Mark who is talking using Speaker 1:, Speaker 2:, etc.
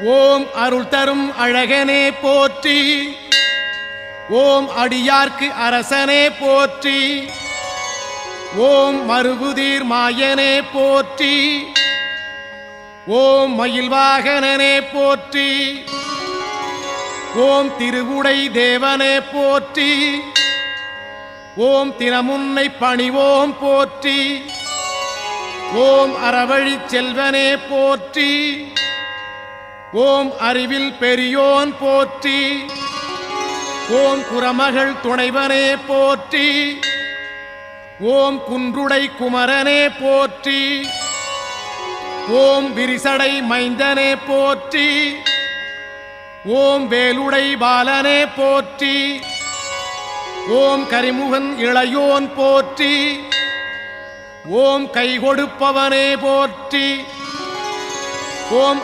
Speaker 1: ஓம் அருள் தரும் அழகனே போற்றி. ஓம் அடியார்க்கு அரசனே போற்றி. ஓம் மறுபுதீர் மாயனே போற்றி. ஓம் மயில்வாகனனே போற்றி. ஓம் திருவுடை தேவனே போற்றி. ஓம் தினமுன்னை பணிவோம் போற்றி. ஓம் அறவழி செல்வனே போற்றி. ஓம் அறிவில் பெரியோன் போற்றி. ஓம் குரமகள் துணைவனே போற்றி. ஓம் குன்றுடை குமரனே போற்றி. ஓம் விரிசடை மைந்தனே போற்றி. ஓம் வேலுடை பாலனே போற்றி. ஓம் கரிமுகன் இளையோன் போற்றி. ஓம் கை கொடுப்பவனே போற்றி. ஓம்